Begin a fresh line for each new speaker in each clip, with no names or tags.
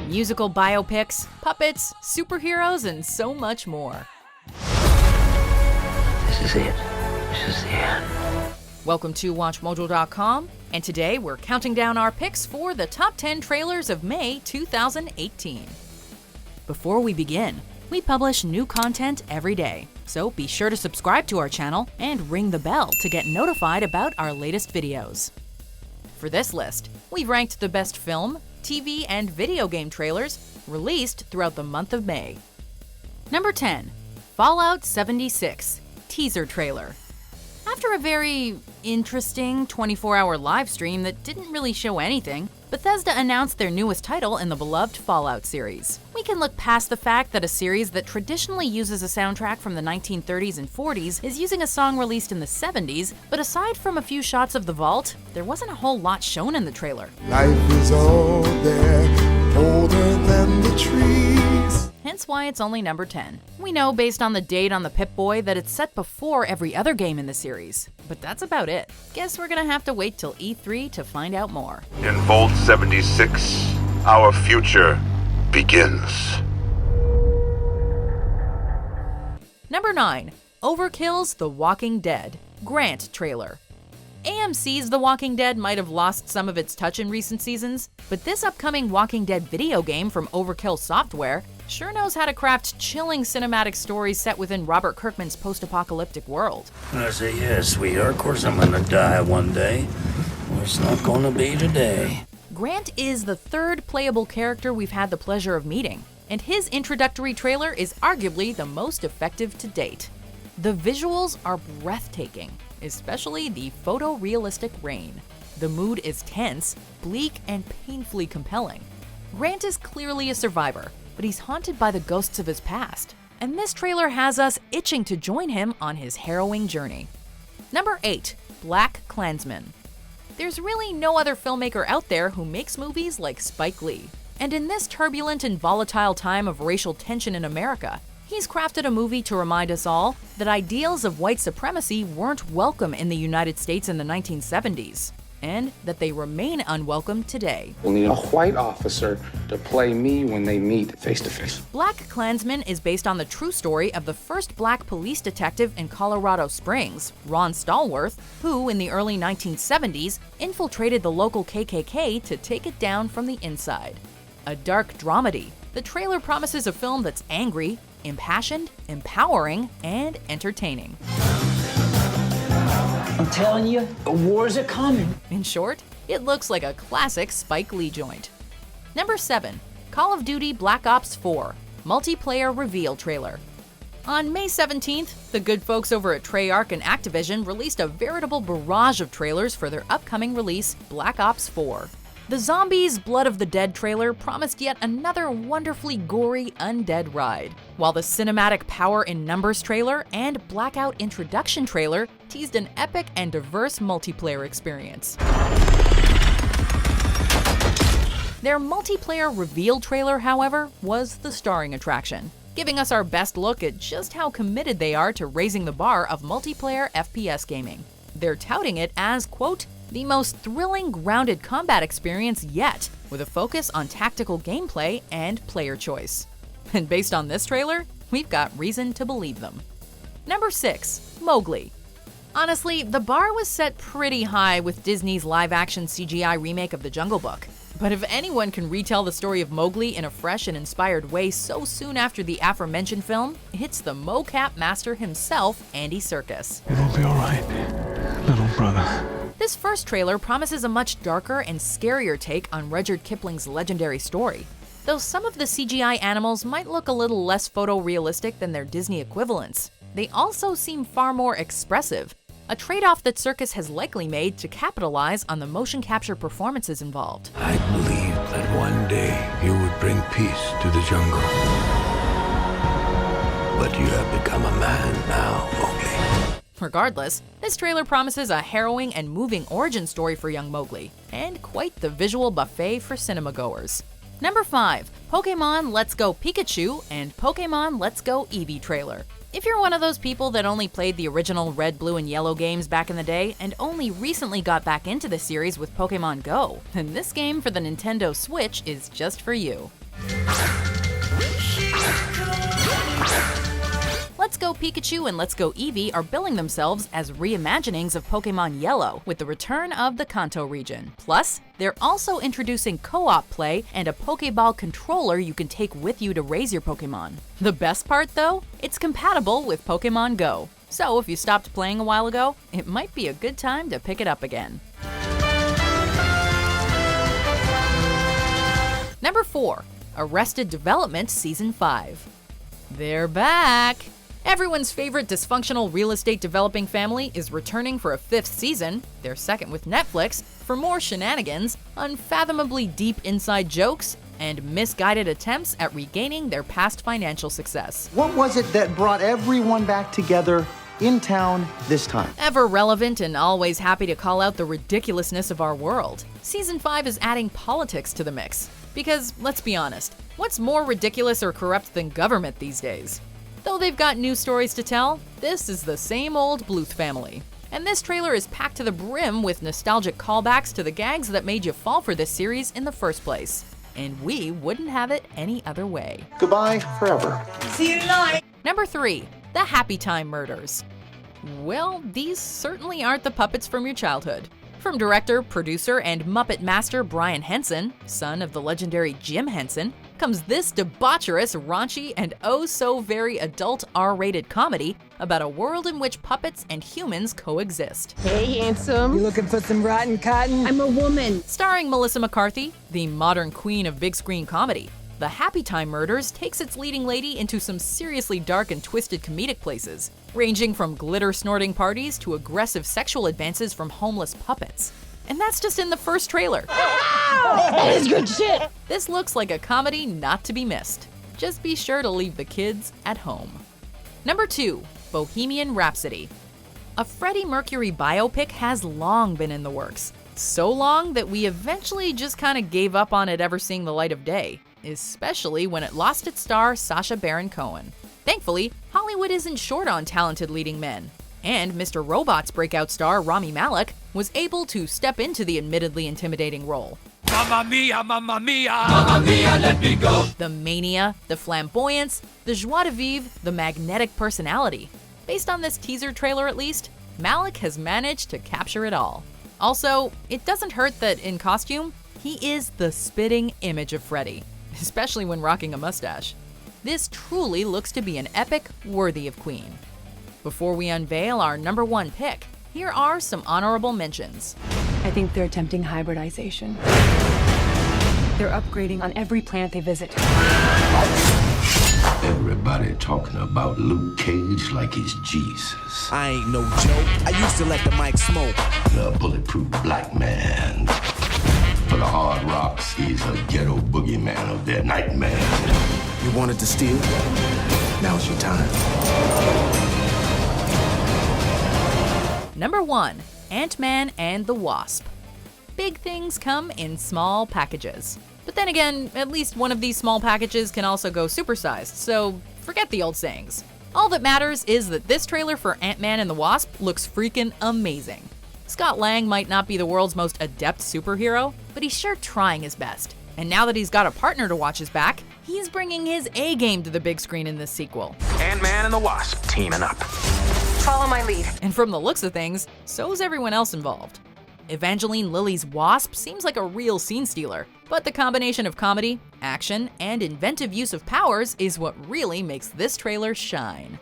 musical biopics, puppets, superheroes, and so much more.
This is it. This is the end.
Welcome to WatchMojo.com, and today we're counting down our picks for the top 10 trailers of May 2018. Before we begin, we publish new content every day, so be sure to subscribe to our channel and ring the bell to get notified about our latest videos. For this list, we've ranked the best film, TV, and video game trailers released throughout the month of May. Number 10, Fallout 76 teaser trailer. After a very interesting 24-hour live stream that didn't really show anything, Bethesda announced their newest title in the beloved Fallout series. We can look past the fact that a series that traditionally uses a soundtrack from the 1930s and 40s is using a song released in the 70s, but aside from a few shots of the vault, there wasn't a whole lot shown in the trailer.
Life is all there, older than the trees.
Hence why it's only number 10. We know based on the date on the Pip-Boy that it's set before every other game in the series, but that's about it. Guess we're gonna have to wait till E3 to find out more.
In Vault 76, our future begins.
Number 9, Overkill's The Walking Dead Grant trailer. AMC's The Walking Dead might have lost some of its touch in recent seasons, but this upcoming Walking Dead video game from Overkill Software sure knows how to craft chilling cinematic stories set within Robert Kirkman's post-apocalyptic world.
I say yes, sweetheart. Of course I'm gonna die one day. Well, it's not gonna be today.
Grant is the third playable character we've had the pleasure of meeting, and his introductory trailer is arguably the most effective to date. The visuals are breathtaking, especially the photorealistic rain. The mood is tense, bleak, and painfully compelling. Grant is clearly a survivor, but he's haunted by the ghosts of his past, and this trailer has us itching to join him on his harrowing journey. Number 8, BlacKkKlansman. There's really no other filmmaker out there who makes movies like Spike Lee. And in this turbulent and volatile time of racial tension in America, he's crafted a movie to remind us all that ideals of white supremacy weren't welcome in the United States in the 1970s, and that they remain unwelcome today.
We'll need a white officer to play me when they meet face to face.
BlacKkKlansman is based on the true story of the first black police detective in Colorado Springs, Ron Stallworth, who in the early 1970s infiltrated the local KKK to take it down from the inside. A dark dramedy, the trailer promises a film that's angry, impassioned, empowering, and entertaining.
I'm telling you, the wars are coming.
In short, it looks like a classic Spike Lee joint. Number 7, Call of Duty Black Ops 4 multiplayer reveal trailer. On May 17th, the good folks over at Treyarch and Activision released a veritable barrage of trailers for their upcoming release, Black Ops 4. The Zombies Blood of the Dead trailer promised yet another wonderfully gory undead ride, while the Cinematic Power in Numbers trailer and Blackout introduction trailer teased an epic and diverse multiplayer experience. Their multiplayer reveal trailer, however, was the starring attraction, giving us our best look at just how committed they are to raising the bar of multiplayer FPS gaming. They're touting it as, quote, the most thrilling, grounded combat experience yet, with a focus on tactical gameplay and player choice. And based on this trailer, we've got reason to believe them. Number 6, Mowgli. Honestly, the bar was set pretty high with Disney's live-action CGI remake of The Jungle Book. But if anyone can retell the story of Mowgli in a fresh and inspired way so soon after the aforementioned film, it's the mocap master himself, Andy Serkis.
It'll be all right, little brother.
This first trailer promises a much darker and scarier take on Rudyard Kipling's legendary story. Though some of the CGI animals might look a little less photorealistic than their Disney equivalents, they also seem far more expressive, a trade-off that Serkis has likely made to capitalize on the motion capture performances involved.
I believed that one day you would bring peace to the jungle. But you have become a man now, Mowgli.
Regardless, this trailer promises a harrowing and moving origin story for young Mowgli, and quite the visual buffet for cinema goers. Number 5, Pokémon Let's Go Pikachu and Pokémon Let's Go Eevee trailer. If you're one of those people that only played the original Red, Blue, and Yellow games back in the day and only recently got back into the series with Pokémon Go, then this game for the Nintendo Switch is just for you. Let's Go Pikachu and Let's Go Eevee are billing themselves as reimaginings of Pokémon Yellow with the return of the Kanto region. Plus, they're also introducing co-op play and a Pokéball controller you can take with you to raise your Pokémon. The best part though, it's compatible with Pokémon Go. So if you stopped playing a while ago, it might be a good time to pick it up again. Number 4, Arrested Development Season 5. They're back! Everyone's favorite dysfunctional real estate developing family is returning for a 5th season, their second with Netflix, for more shenanigans, unfathomably deep inside jokes, and misguided attempts at regaining their past financial success.
What was it that brought everyone back together in town this time?
Ever relevant and always happy to call out the ridiculousness of our world, Season 5 is adding politics to the mix. Because, let's be honest, what's more ridiculous or corrupt than government these days? Though they've got new stories to tell, this is the same old Bluth family. And this trailer is packed to the brim with nostalgic callbacks to the gags that made you fall for this series in the first place. And we wouldn't have it any other way.
Goodbye forever.
See you tonight.
Number 3, The Happy Time Murders. Well, these certainly aren't the puppets from your childhood. From director, producer, and Muppet master Brian Henson, son of the legendary Jim Henson, comes this debaucherous, raunchy, and oh so very adult R-rated comedy about a world in which puppets and humans coexist.
Hey, handsome.
You looking for some rotten cotton?
I'm a woman.
Starring Melissa McCarthy, the modern queen of big screen comedy, The Happy Time Murders takes its leading lady into some seriously dark and twisted comedic places, ranging from glitter-snorting parties to aggressive sexual advances from homeless puppets. And that's just in the first trailer.
That is good shit.
This looks like a comedy not to be missed. Just be sure to leave the kids at home. Number 2, Bohemian Rhapsody. A Freddie Mercury biopic has long been in the works. So long that we eventually just kind of gave up on it ever seeing the light of day, especially when it lost its star Sacha Baron Cohen. Thankfully, Hollywood isn't short on talented leading men. And Mr. Robot's breakout star Rami Malek was able to step into the admittedly intimidating role.
Mamma mia, mamma mia, mamma mia, let me go.
The mania, the flamboyance, the joie de vivre, the magnetic personality. Based on this teaser trailer at least, Malek has managed to capture it all. Also, it doesn't hurt that in costume, he is the spitting image of Freddy, especially when rocking a mustache. This truly looks to be an epic worthy of Queen. Before we unveil our number 1 pick, here are some honorable mentions.
I think they're attempting hybridization. They're upgrading on every planet they visit.
Everybody talking about Luke Cage like he's Jesus.
I ain't no joke. I used to let the mic smoke.
The bulletproof black man. For the hard rocks, he's a ghetto boogeyman of their nightmares.
You wanted to steal? Now's your time.
Number 1, Ant-Man and the Wasp. Big things come in small packages. But then again, at least one of these small packages can also go supersized, so forget the old sayings. All that matters is that this trailer for Ant-Man and the Wasp looks freaking amazing. Scott Lang might not be the world's most adept superhero, but he's sure trying his best. And now that he's got a partner to watch his back, he's bringing his A-game to the big screen in this sequel.
Ant-Man and the Wasp teaming up.
Follow my lead.
And from the looks of things, so's everyone else involved. Evangeline Lilly's Wasp seems like a real scene stealer, but the combination of comedy, action, and inventive use of powers is what really makes this trailer shine.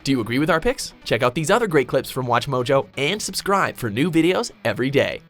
Do you agree with our picks? Check out these other great clips from WatchMojo and subscribe for new videos every day.